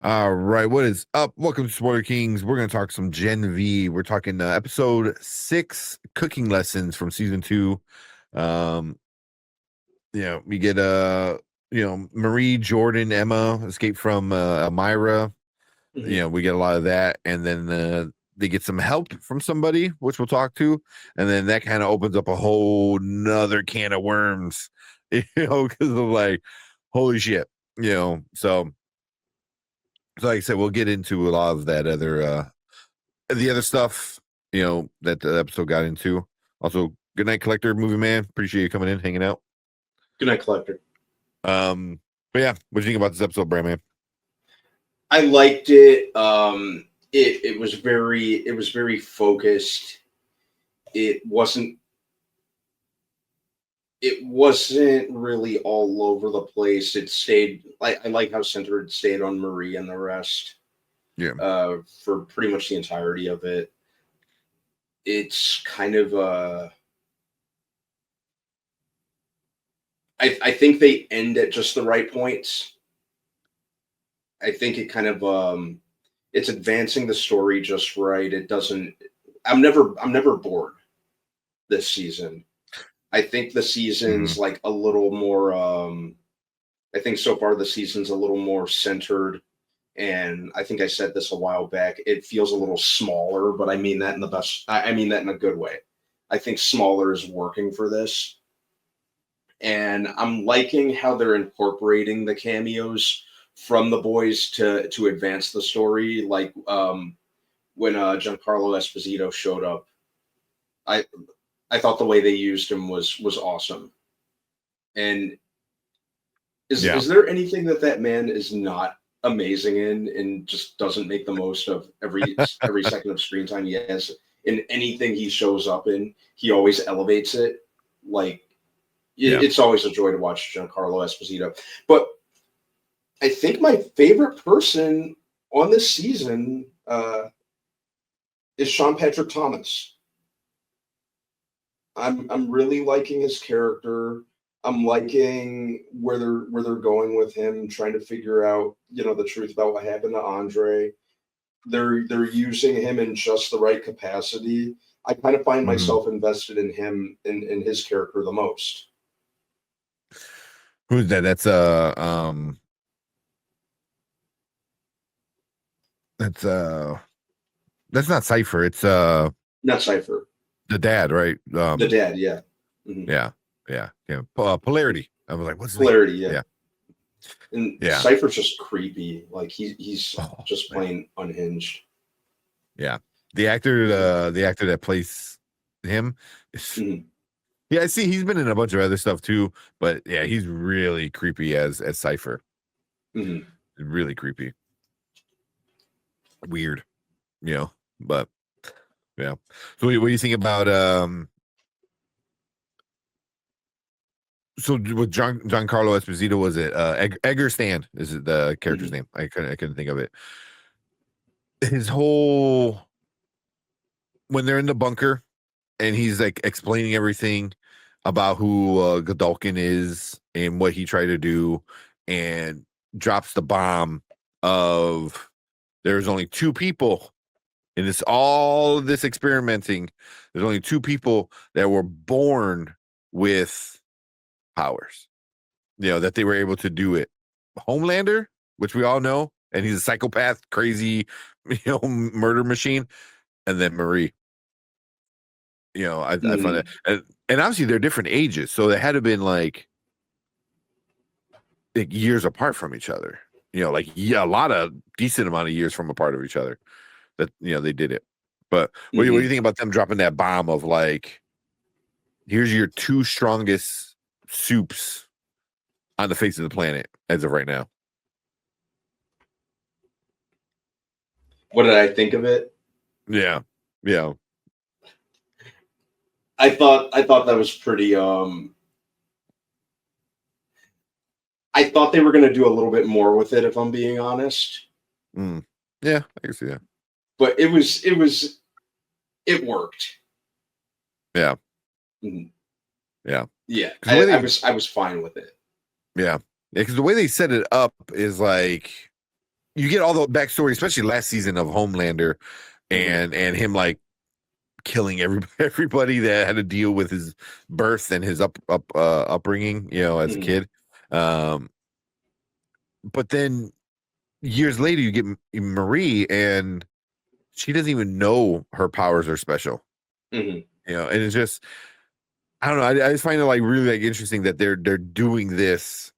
All right, what is up? Welcome to Spoiler Kings. We're going to talk some Gen V. We're talking episode 6, cooking lessons from season 2. Um, we get Marie, Jordan, Emma escape from Elmira. We get a lot of that, and then they get some help from somebody, which we'll talk to, and then that kind of opens up a whole nother can of worms, because of like, holy shit, So like I said, we'll get into a lot of that the other stuff, that the episode got into. Also, good night, Collector, movie man. Appreciate you coming in, hanging out. Good night, Collector. But yeah, what do you think about this episode, Brand Man? I liked it. It was very focused. It wasn't really all over the place. It stayed. I like how centered it stayed on Marie and the rest. Yeah. For pretty much the entirety of it. It's kind of I think they end at just the right points. I think it kind of it's advancing the story just right. It doesn't. I'm never bored this season. I think the season's Mhm. like a little more. I think so far the season's a little more centered, and I think I said this a while back. It feels a little smaller, but I mean that in the best. I mean that in a good way. I think smaller is working for this, and I'm liking how they're incorporating the cameos from the boys to advance the story. Like when Giancarlo Esposito showed up, I I thought the way they used him was awesome. And Yeah. is there anything that man is not amazing in and just doesn't make the most of every second of screen time he has in anything he shows up in? He always elevates it. Like Yeah. it's always a joy to watch Giancarlo Esposito. But I think my favorite person on this season is Sean Patrick Thomas. I'm really liking his character. I'm liking where they're going with him, trying to figure out the truth about what happened to Andre. They're using him in just the right capacity. I kind of find Mhm. myself invested in him in his character the most. Who's that? That's that's not Cypher. It's Not Cipher, the dad, right? the dad. Yeah. Mhm. Yeah, yeah. Polarity. I was like, what's his name? Polarity. Yeah. Yeah, And yeah. Cypher's just creepy. Like he's Oh just man, plain unhinged. yeah. The actor that plays him is, Mhm. yeah. I see he's been in a bunch of other stuff too, but yeah, he's really creepy as Cypher. Mhm. Really creepy, weird, But yeah. So what do you think about So with Giancarlo Esposito, was it Edgar Stan? Is it the character's Mhm. name? I couldn't think of it. His whole when they're in the bunker and he's like explaining everything about who Godolkin is and what he tried to do, and drops the bomb of there's only two people in all of this experimenting. There's only two people that were born with powers. That they were able to do it. Homelander, which we all know, and he's a psychopath, crazy, murder machine, and then Marie. I find that, Mhm. and obviously they're different ages, so they had to have been like years apart from each other. Like yeah, a lot of decent amount of years from apart of each other. That they did it. But what do you Mhm. think about them dropping that bomb of like, here's your two strongest soups on the face of the planet as of right now? What did I think of it? Yeah, yeah. I thought that was pretty. I thought they were going to do a little bit more with it, if I'm being honest. Mm. Yeah, I can see that. But it worked. Yeah, Mhm. yeah. Yeah, Because the I, way I they, was I was fine with it. yeah, because the way they set it up is like, you get all the backstory, especially last season of Homelander, and him like killing everybody that had to deal with his birth and his upbringing, as a kid. But then years later, you get Marie, and she doesn't even know her powers are special. And it's just, I don't know. I just find it like really like interesting that they're doing this.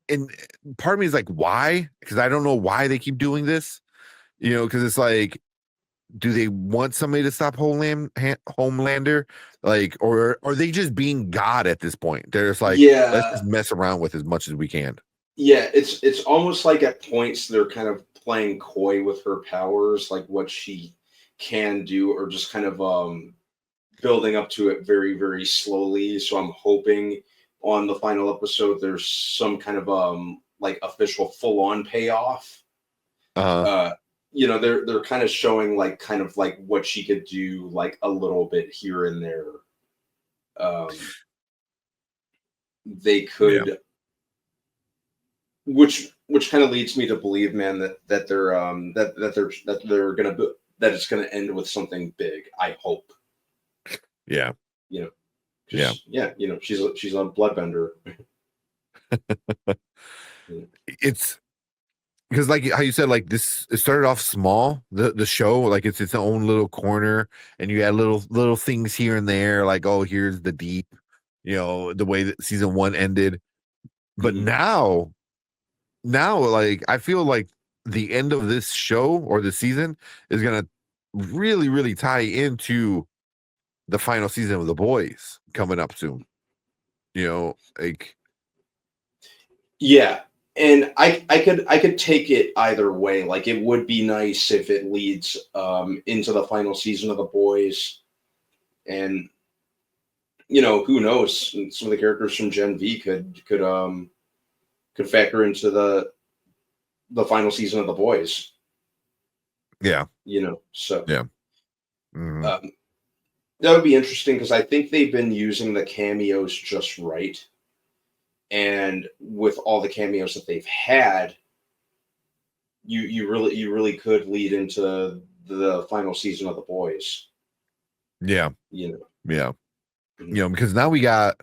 And part of me is like, why? Because I don't know why they keep doing this. Because it's like, do they want somebody to stop Homelander? Like, or are they just being God at this point? They're just like, let's just mess around with as much as we can. Yeah, it's almost like at points they're kind of playing coy with her powers, like what she can do, or just kind of building up to it very, very slowly. So I'm hoping on the final episode there's some kind of like official full on payoff. They're kind of showing like kind of like what she could do, like a little bit here and there. They could, which kind of leads me to believe, man, that they're that it's gonna end with something big. I hope. Yeah. Yeah. She's a bloodbender. It's because like how you said, like this, it started off small, the show, like it's its own little corner, and you had little things here and there, like, oh, here's the deep, the way that season 1 ended. But now like I feel like the end of this show or the season is gonna really, really tie into the final season of The Boys coming up soon. Like, yeah. And I could take it either way. Like, it would be nice if it leads into the final season of The Boys, and who knows? Some of the characters from Gen V could factor into the final season of The Boys. Yeah. So yeah. That would be interesting, because I think they've been using the cameos just right. And with all the cameos that they've had, you really could lead into the final season of The Boys. Yeah. Because now we got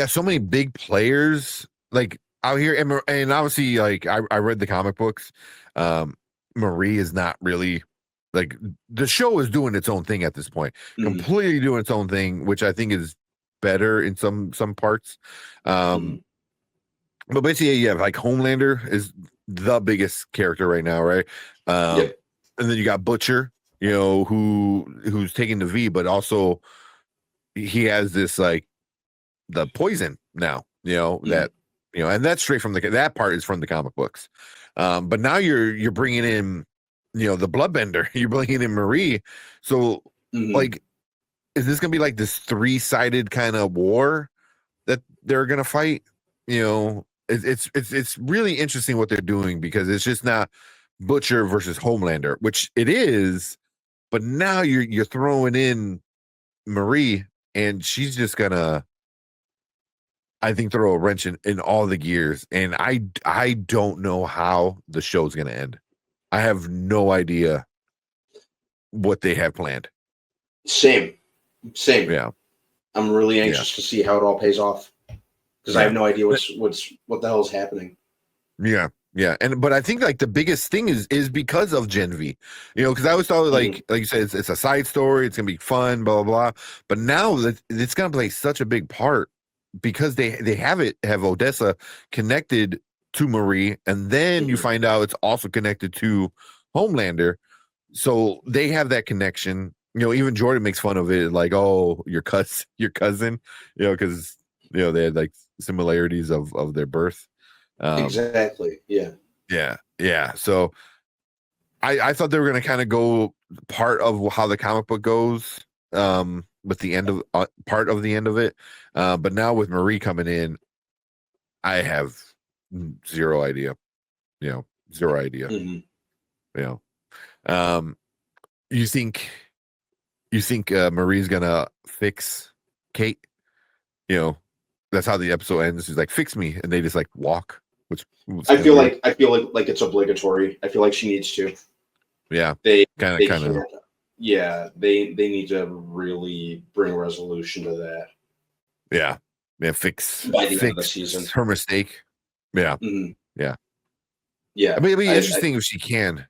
so many big players like out here, and obviously, like I read the comic books. Marie is not really, like, the show is doing its own thing at this point, completely doing its own thing, which I think is better in some parts. But basically, yeah, like Homelander is the biggest character right now, right? And then you got Butcher, who's taking the V, but also he has this like the poison now, that and that's straight from that part is from the comic books. But now you're bringing in, the bloodbender, you're bringing in Marie. So like, is this gonna be like this 3-sided kind of war that they're gonna fight? It's really interesting what they're doing, because it's just not Butcher versus Homelander, which it is, but now you're throwing in Marie, and she's just gonna, I think, throw a wrench in all the gears. And I don't know how the show's gonna end. I have no idea what they have planned. Same. Yeah. I'm really anxious to see how it all pays off, because I have no idea what the hell is happening. Yeah. But I think like the biggest thing is because of Gen V, because I always thought like you said, it's a side story, it's gonna be fun, blah blah blah. But now that it's gonna play such a big part, because they have Odessa connected to Marie, and then you find out it's also connected to Homelander, so they have that connection. Even Jordan makes fun of it, like, oh, your cousin, because they had like similarities of their birth. Exactly. Yeah. So I thought they were going to kind of go part of how the comic book goes, with the end of part of the end of it. But now with Marie coming in, I have zero idea. Zero idea. You think Marie's gonna fix Kate? That's how the episode ends. She's like, fix me, and they just like walk. which was I kind of feel weird. like it's obligatory. I feel like she needs to. Yeah, They kind they of. can't. Yeah, they need to really bring a resolution to that Yeah, yeah. Fix by the end of the season. her mistake. Yeah, Mhm. yeah. I Yeah, mean, it'd be I interesting if she can.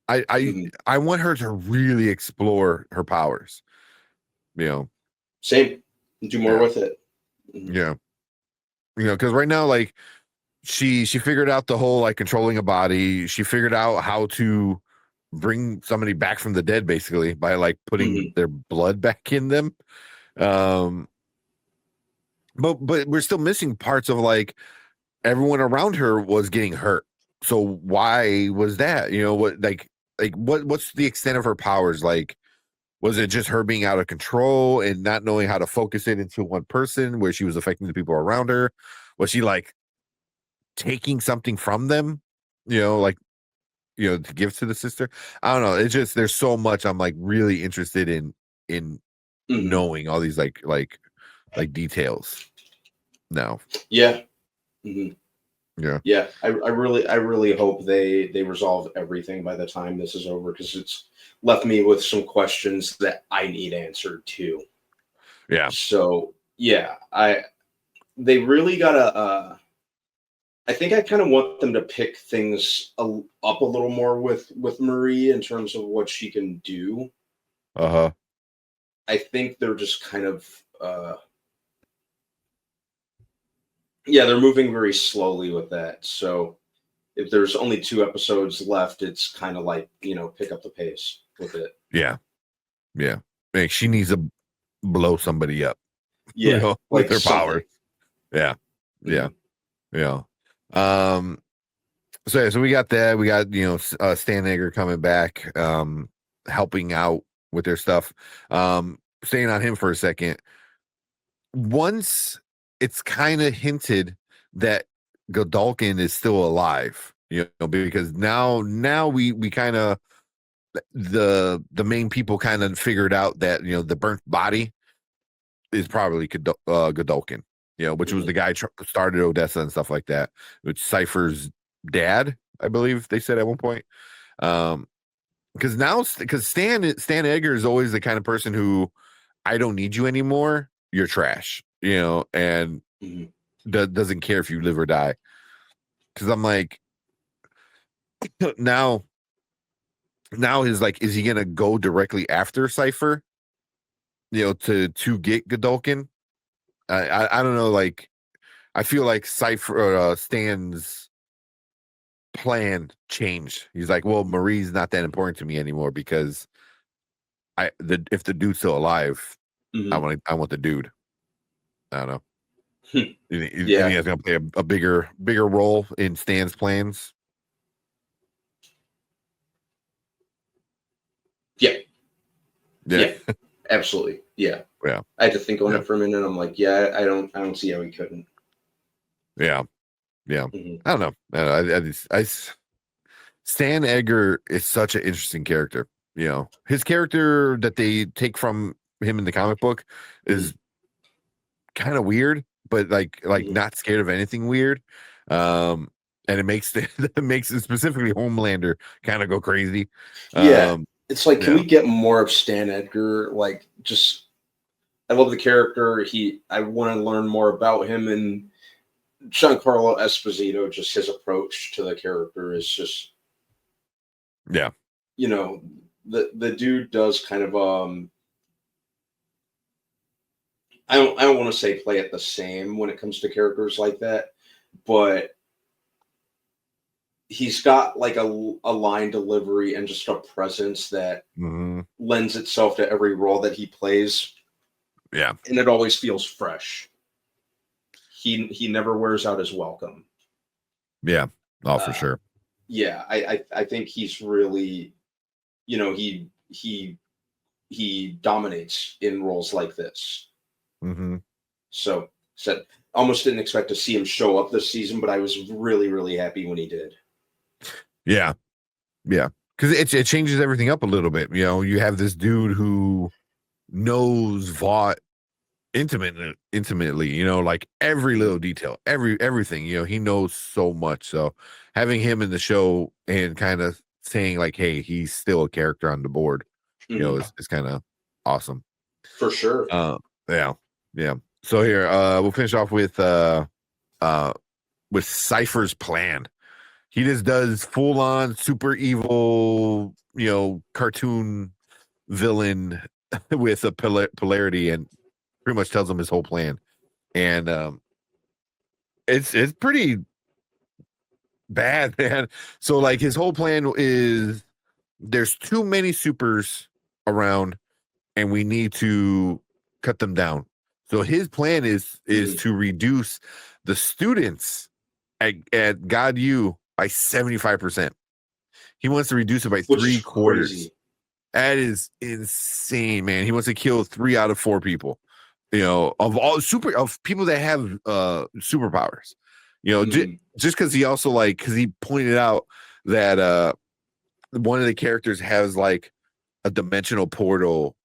I I mhm. I want her to really explore her powers. You know, Same. Do more yeah, with it. Mhm. yeah. Because right now, like she figured out the whole like controlling a body. She figured out how to bring somebody back from the dead, basically by like putting Mhm. their blood back in them. Um, but we're still missing parts of like everyone around her was getting hurt. So why was that? What what's the extent of her powers? Like, was it just her being out of control and not knowing how to focus it into one person where she was affecting the people around her? Was she like taking something from them? Like to give to the sister? I don't know. It's just there's so much I'm like really interested in Mhm. knowing all these like details now. Yeah. Mhm. Yeah. Yeah, I really hope they resolve everything by the time this is over because it's left me with some questions that I need answered too. Yeah. So yeah, I they really gotta. I think I kind of want them to pick things up a little more with Marie in terms of what she can do. Uh-huh. I think they're just kind of yeah, they're moving very slowly with that. So if there's only 2 episodes left, it's kind of like pick up the pace with it. Yeah. Yeah. Like she needs to blow somebody up, Yeah, with like her powers. something. Yeah. Yeah. Mhm. Yeah. Um so yeah, so we got that. We got, Stan Edgar coming back, helping out with their stuff. Staying on him for a second. Once it's kind of hinted that Godolkin is still alive, because now we kind of the main people kind of figured out that the burnt body is probably Godolkin, which was Mhm. the guy started Odessa and stuff like that, which Cypher's dad, I believe they said at one point. Um, because Stan Edgar is always the kind of person who I don't need you anymore. You're trash, and Mhm. doesn't care if you live or die. Because I'm like, now, is like, is he gonna go directly after Cypher? To get Godolkin? I don't know. Like, I feel like Cypher Stan's plan changed. He's like, well, Marie's not that important to me anymore because if the dude's still alive, Mhm. I want the dude. I don't know. You think Yeah, that's gonna play a bigger role in Stan's plans? yeah, Yeah, yeah, absolutely. Yeah, yeah, I had to think on yeah, it for a minute. I'm like, yeah, I don't see how he couldn't. yeah, yeah. Mhm. I don't know. Stan Edgar is such an interesting character. His character that they take from him in the comic book Mhm. is kind of weird, but like Mhm. not scared of anything weird. Um, and it makes it makes it specifically Homelander kind of go crazy. Yeah, Um, it's like, can yeah, we get more of Stan Edgar? Like, just I love the character. I want to learn more about him and Giancarlo Esposito. Just his approach to the character is just yeah, you know the dude does kind of I don't want to say play it the same when it comes to characters like that, but he's got like a line delivery and just a presence that hmm lends itself to every role that he plays, yeah, and it always feels fresh. He never wears out his welcome. yeah. Oh, for Uh, sure. yeah, I think he's really he dominates in roles like this. hmm So said almost didn't expect to see him show up this season, but I was really happy when he did. Yeah, yeah. Because it changes everything up a little bit. You have this dude who knows Vought intimately, you know, like every little detail, everything, you know, he knows so much. So having him in the show and kind of saying like, hey, he's still a character on the board, you know, Mhm. is kind of awesome. For sure. Uh, yeah, yeah. So here, we'll finish off uh with Cypher's plan. He just does full on super evil, you know, cartoon villain with a polarity, and pretty much tells him his whole plan. And it's pretty bad, man. So like his whole plan is there's too many supers around, and we need to cut them down. So his plan is Mhm. to reduce the students at godU by 75%. He wants to reduce it by Which is three quarters. crazy. That is insane, man. He wants to kill 3 out of 4 people. You know, of people that have superpowers. You know, Mhm. just because he also like because he pointed out that one of the characters has like a dimensional portal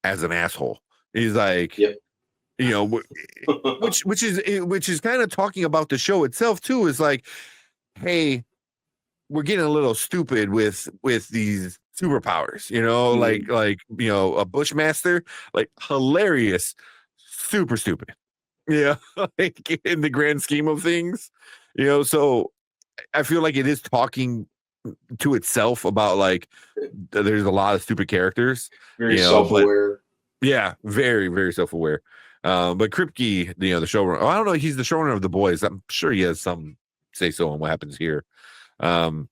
as an asshole. He's like, Yep. you know, which is kind of talking about the show itself too. Is like, hey, we're getting a little stupid with these superpowers, you know, Mhm. you know, a bushmaster, like hilarious, super stupid, yeah. Like in the grand scheme of things, you know. So I feel like it is talking to itself about like there's a lot of stupid characters, Very you know, but self-aware. yeah, very very self-aware. But Kripke, you know, the showrunner, oh, I don't know, he's the showrunner of The Boys. I'm sure he has some say so on what happens here. um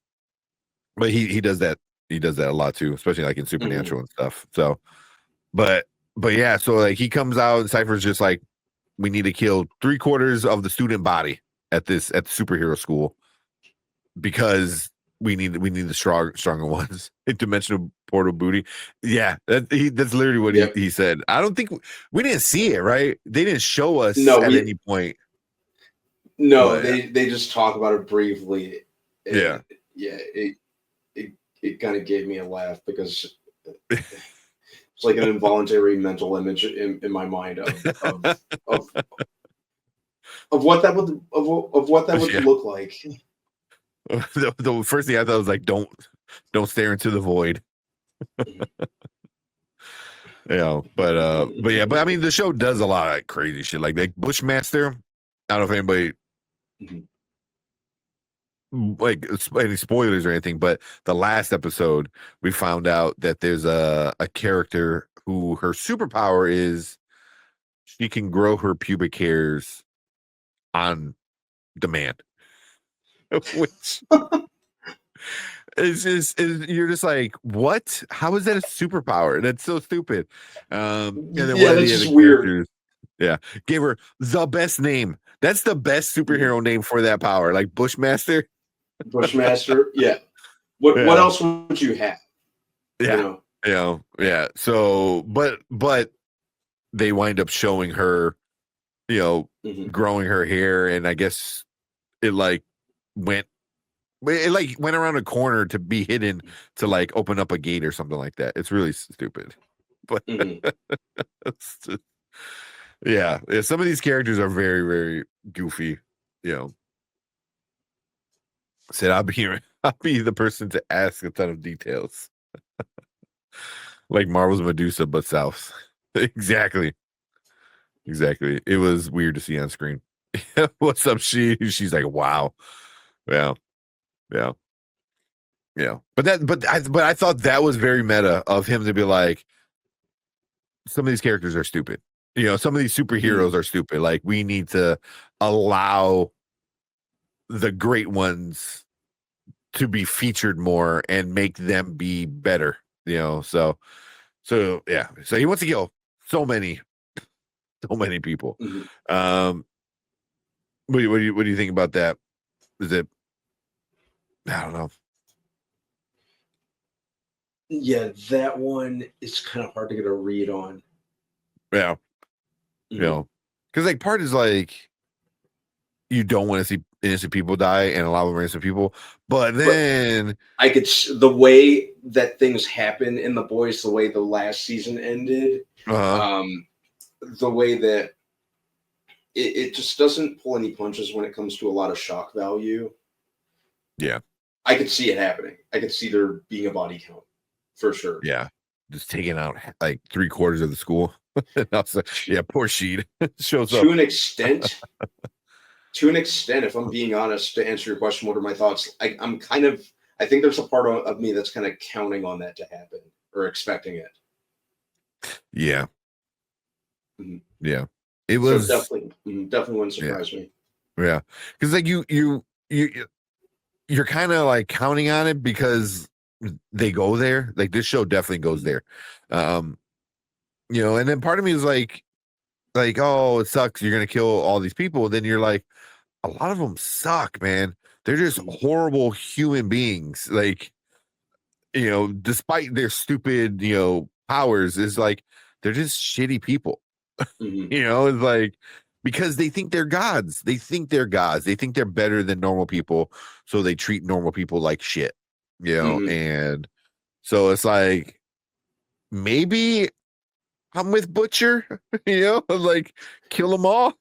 but he does that, he does that a lot too, especially like in Mhm. Supernatural and stuff. So but yeah, so like he comes out and Cypher's just like, we need to kill 3/4 of the student body at the superhero school because we need the stronger ones. Interdimensional portal booty. Yeah, that's literally what Yep. he said. I don't think we didn't see it, right? They didn't show us No, at we any point, no, but they just talk about it briefly, yeah. and yeah, it it kind of gave me a laugh because it's like an involuntary mental image in my mind of of what that would of what that would Yeah. look like. The first thing I thought was like, don't stare into the void. You know, but yeah, but I mean the show does a lot of like, crazy shit like Bushmaster. I don't know if anybody like any spoilers or anything, but the last episode we found out that there's a character who her superpower is she can grow her pubic hairs on demand. Which you're just like, what? How is that a superpower? That's so stupid. And then one Yeah, of that's the just other weird. characters, yeah, gave her the best name. That's the best Mhm. superhero name for that power, like Bushmaster. Bushmaster. Yeah. What Yeah, else would you have? You yeah, know. you know, yeah. So, but they wind up showing her, you know, Mhm. growing her hair, and I guess it like went it like went around a corner to be hidden to like open up a gate or something like that. It's really stupid, but Mhm. it's just, yeah, yeah. Some of these characters are very very goofy. You know, said I'll be here. I'll be the person to ask a ton of details, like Marvel's Medusa, but South. Exactly. Exactly. It was weird to see on screen. What's up, she? She's like, wow. Yeah. Yeah. Yeah. But I thought that was very meta of him to be like, some of these characters are stupid. You know, some of these superheroes Mhm. are stupid. Like we need to allow the great ones to be featured more and make them be better. You know, so yeah. So he wants to kill so many, so many people. Mhm. Um, what do you think about that? Is it, I don't know. Yeah, that one is kind of hard to get a read on. Yeah, you Mhm. know, because like part is like you don't want to see innocent people die and a lot of innocent people, but But then the way that things happen in the boys, the way the last season ended, uh um, the way that it just doesn't pull any punches when it comes to a lot of shock value. Yeah. I could see it happening. I could see there being a body count for sure. Yeah. Just taking out like 3/4 of the school. Yeah, poor Sheed shows up. To an extent, if I'm being honest, to answer your question, what are my thoughts? I think there's a part of me that's kind of counting on that to happen or expecting it. Yeah. Mm-hmm. Yeah. It So was definitely wouldn't surprise me. Yeah. Because like you're kind of like counting on it because they go there. Like this show definitely goes there. And then part of me is like, oh, it sucks. You're gonna kill all these people. Then you're like, a lot of them suck, man. They're just horrible human beings. Like, despite their stupid, powers, is like they're just shitty people. It's like because they think they're gods. They think they're gods. They think they're better than normal people. So they treat normal people like shit. And so it's like maybe I'm with Butcher, like kill them all.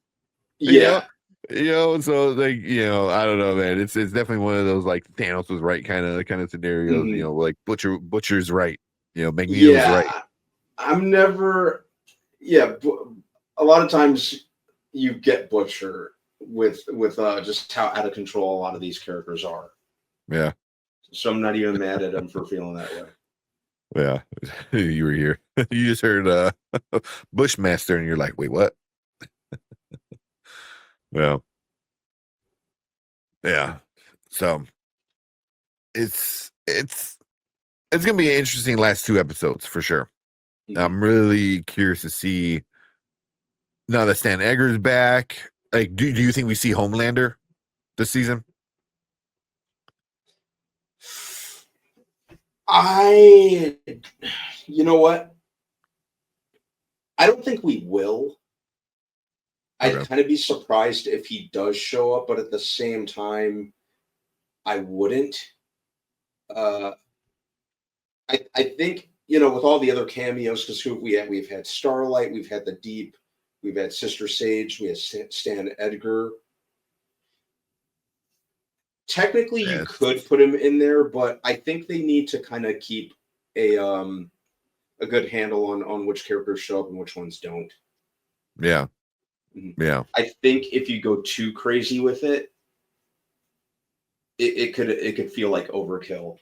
Yeah. So like, I don't know, man. It's definitely one of those like Thanos was right kind of scenarios, like Butcher's right, Magneto's right. I'm never a lot of times you get Butcher with just how out of control a lot of these characters are. Yeah. So I'm not even mad at him for feeling that way. Yeah. You were here. You just heard Bushmaster and you're like, wait, what? Well. Yeah. So it's gonna be an interesting last 2 episodes for sure. I'm really curious to see now that Stan Edgar's back. Like, do you think we see Homelander this season? You know what? I don't think we will. I'd kind of be surprised if he does show up, but at the same time, I wouldn't. I think with all the other cameos, because we've had Starlight, we've had the Deep, we've had Sister Sage, we have Stan Edgar. Technically, you could put him in there, but I think they need to kind of keep a good handle on which characters show up and which ones don't. Yeah. Yeah. I think if you go too crazy with it, it could feel like overkill.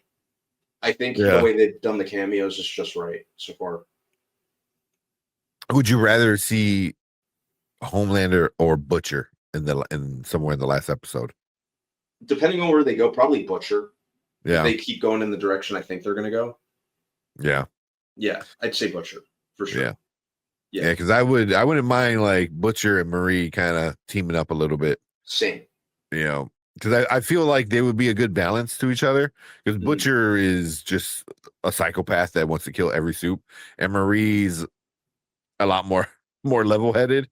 I think the way they've done the cameos is just right so far. Would you rather see Homelander or Butcher in somewhere in the last episode? Depending on where they go, probably Butcher. Yeah. If they keep going in the direction I think they're going to go. Yeah. Yeah, I'd say Butcher for sure. Yeah. Yeah, because I wouldn't mind like Butcher and Marie kind of teaming up a little bit. Same. Because I feel like they would be a good balance to each other. Because Butcher is just a psychopath that wants to kill every soup, and Marie's a lot more level-headed.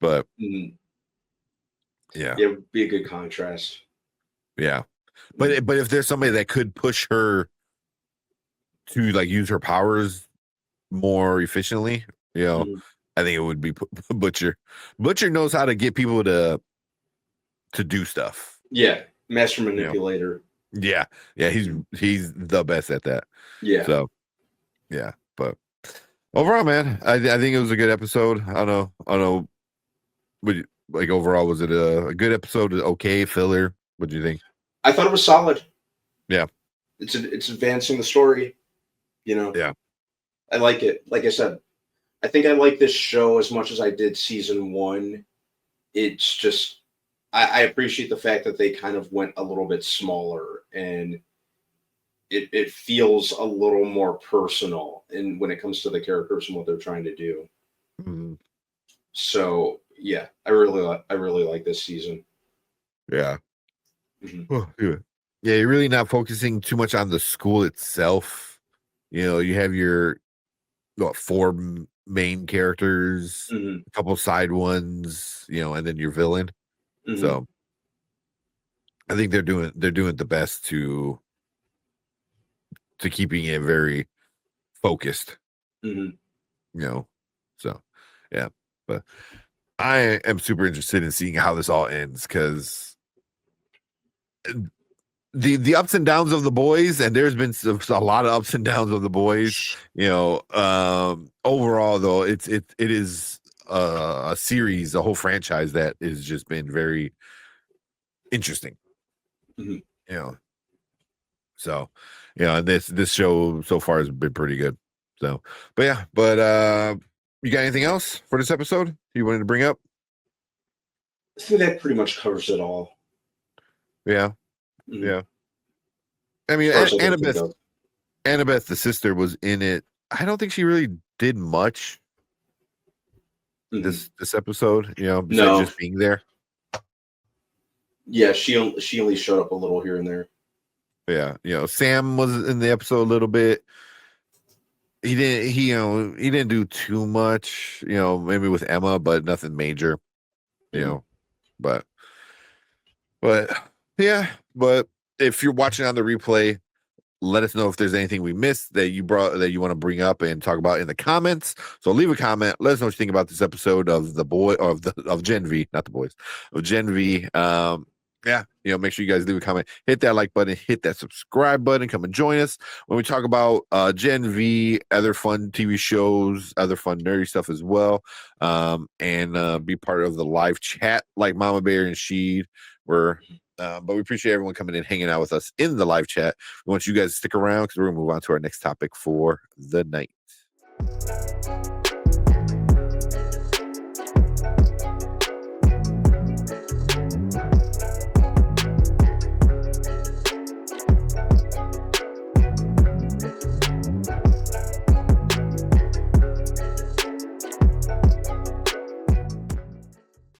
But yeah, it would be a good contrast. Yeah, but if there's somebody that could push her to like use her powers more efficiently, I think it would be Butcher. Butcher knows how to get people to do stuff. Yeah, master manipulator. Yeah, he's the best at that. Yeah. So, yeah, but overall, man, I think it was a good episode. I don't know. But like overall, was it a good episode? Okay, filler. What do you think? I thought it was solid. Yeah, it's advancing the story. Yeah, I like it. Like I said, I think I like this show as much as I did season 1. It's just I appreciate the fact that they kind of went a little bit smaller and it feels a little more personal and when it comes to the characters and what they're trying to do. So yeah, I really like this season. Yeah. Yeah, you're really not focusing too much on the school itself. You have your 4 main characters, a couple side ones, and then your villain. So I think they're doing the best to keeping it very focused. So, yeah, but I am super interested in seeing how this all ends because the ups and downs of the boys, and there's been a lot of ups and downs of the boys. Overall though, it is a series, a whole franchise that has just been very interesting. Mm-hmm. So, this show so far has been pretty good. So, but you got anything else for this episode you wanted to bring up? I think that pretty much covers it all. Yeah. Mm-hmm. Yeah. I mean, Annabeth, the sister, was in it. I don't think she really did much this episode, besides just being there. Yeah, she only showed up a little here and there. Yeah, Sam was in the episode a little bit. He didn't do too much, maybe with Emma, but nothing major, but yeah, but if you're watching on the replay, let us know if there's anything we missed that you want to bring up and talk about in the comments. So leave a comment. Let us know what you think about this episode of of Gen V, not the boys, of Gen V. Make sure you guys leave a comment, hit that like button, hit that subscribe button, come and join us when we talk about Gen V, other fun TV shows, other fun nerdy stuff as well, and be part of the live chat like Mama Bear and Sheed were. But we appreciate everyone coming in, hanging out with us in the live chat. We want you guys to stick around because we're going to move on to our next topic for the night.